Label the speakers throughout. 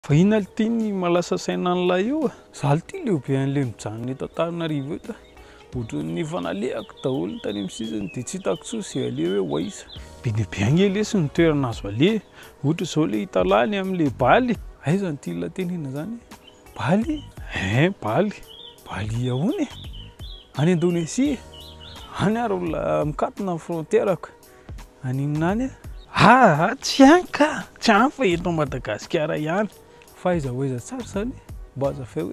Speaker 1: Fa ina ty malasa saina an'ilay io zaho ty lehibe an'le mijanona eto Antananarivo eto ohatran'ny fanaleako daholo tany amin'ny sisiny dia tsy hitako tsoa izay aleha hoe hoaiza be dia be agny lesy ny toerana azo aleha ohatra izao le hita lany amin'le Baly aiza ny ty latenina zany Baly Baly ahoana any Indonésia any ary olona mikatona amin'ny frontièrako any aminany tsy any ka tsy any fa eto Madagasikara ihany fa aiza hoaiza tsara zany mba azafeo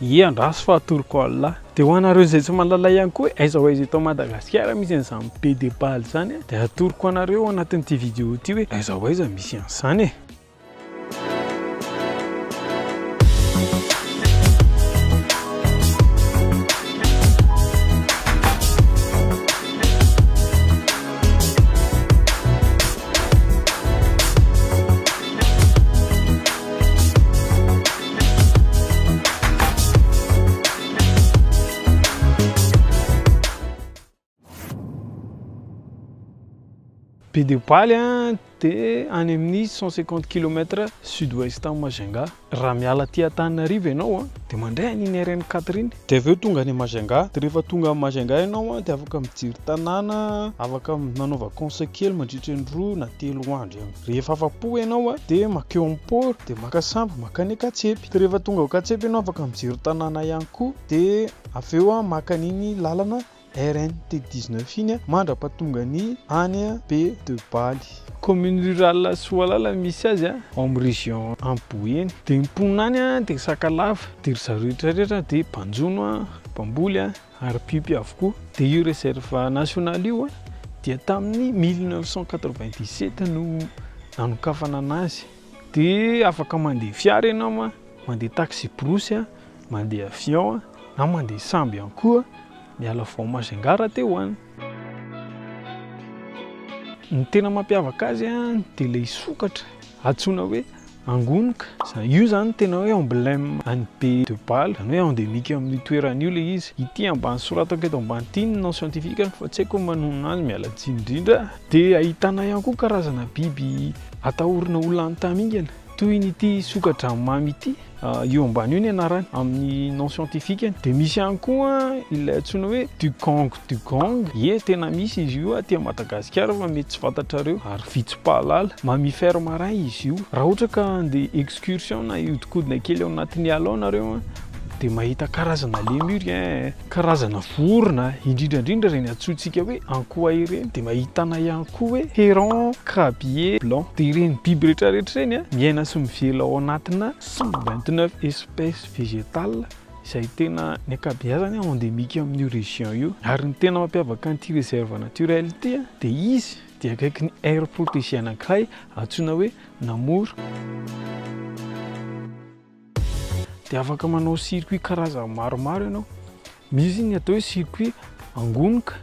Speaker 1: hoe andraso fa atoroko Allah dia ho anareo izay tsy mahalala ihany koa aiza hoaiza eto Madagasikara misy an'izany be de Baly zany dia atoroko anareo anatin'ity vidéo ity hoe aiza hoaiza misy an'izany Be de Baly dia any amin'ny 150 km sud-ouest Majunga. Raha miala aty Antananarivo ianao dia mandray an'iny RN4 iny dia aveo tonga any Majunga. Dia rehefa tonga Majunga ianao dia afaka mijery tanàna, afaka manao vacances kely mandritra ny 2 na 3 andro ihany. Rehefa afa-po ianao dia makeo amin'ny port dia maka sambo makany Katsepy. Dia rehefa tonga ao Katsepy ianao afaka mijery tanàna ihany koa dia aveo maka an'iny lalana RN19 iny mandrapahatongany any Be de Baly. Commune rurale Soalala misy azy ao amin'ny région Amboy eny. Dia ny mponina any dia Sakalava, dia ry zareo rehetrarehetra dia Mpanjono, Mpamboly ary Pipy avokoa. Dia io réserve national io dia tamin'ny 1997 no nanokafana anazy. Dia afaka mandeha fiara ianao, mandeha taxi brosy, mandeha avion na mandeha sambo ihany koa. Miala vao Majunga raha teo any. Ny tena mampiavaka azy dia ilay sokatra antsoina hoe angonoka. Io zany tena hoe emblème any Be de Baly, zany hoe endémique amin'ny toeran'io ilay izy. Ity ambany soratako eto ambany ity ny nom scientifique fa tsy haiko manonona azy miala tsiny indrindra. Dia ahitana ihany koa karazana biby atahorana olona antamingana toy ity sokatra mamy ity. Io ambany io ny anarany amin'ny nom scientifique. Dia misy ihany koa ilay antsoina hoe dugong. Tena misy izy io aty Madagasikara fa mety tsy fantatrareo ary vitsim-pahalala. Mammifère marin izy io. Raha ohatra ka andeha excursion na ihodikodina kely ao anatin'ny ala nareo dia mahita karazana lémur, karazana vorona, indrindrandrindra ireny antsointsika hoe ankoay ireny. Dia mahitana ihany koa hoe héron, crabier blanc. Dia ireny biby rehetrarehetra ireny miaina sy mivela ao anatina 129 espèces végétales izay tena ny ankabeazany endémique amin'io région io. Ary ny tena mampiavaka an'ity réserve naturelle ity dia izy dia akaiky ny aire protégée anankiray antsoina hoe Namoro. Dia afaka manao circuit karazany maromaro ianao. Misy ny atao hoe circuit angonoka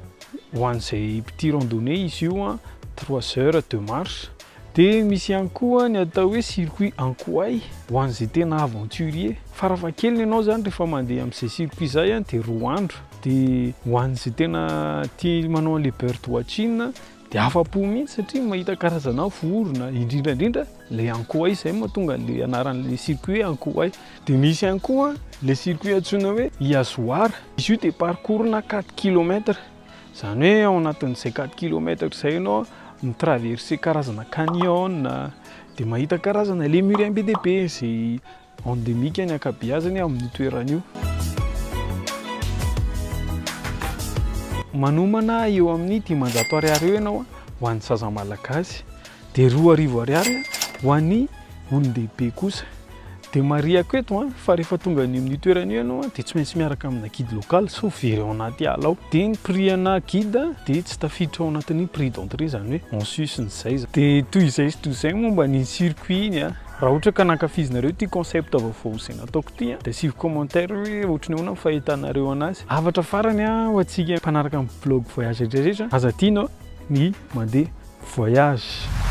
Speaker 1: ho an'izay petit randonnée izy io 3 heures de marche. Dia misy ihany koa ny atao hoe circuit ankoay ho an'izay tena aventurier. Farafahakeliny ianao zany rehefa mandeha amin'izay circuit izay dia 2 andro. Dia ho an'izay tena tia manao an'ilay birdwatching dia afa-po mihitsy satria mahita karazana vorona, indrindrandrindra ilay ankoay izay mahatonga ilay anaran'ilay circuit ankoay. Dia misy ihany koa ilay circuit antsoina hoe Iazoara. Izy io dia parcours-na 4 km. Zany hoe ao anatin'izay 4 km izay ianao mitraverser karazana canyon dia mahita karazana lémur be dia be izay endémique ny ankabeazany amin'ny toeran'io. Manomana eo amin'ny 500 ariary eo ianao ho an'ny zaza malagasy dia 2,000 ariary ho an'ny olon-dehibe kosa. Dia mariako eto fa rehefa tonga any amin'ny toeran'io ianao dia tsy maintsy miaraka amina guide local so very ao anaty ala ao. Dia ny prix ana guide dia tsy tafiditra ao anatin'ny prix d'entrée zany hoe en sus ny zay. Dia toy izay sy toy izay momba ny circuit iny raha ohatra ka nankafizinareo ity concept vaovao izay nataoko ity dia asivy commentaire hoe ohatry ny ahoana ny fahitanareo anazy. Avatra farany ho antsika mpanaraka amin'ny vlog voyage rehetrarehetra aza tianao ny mandeha voyage.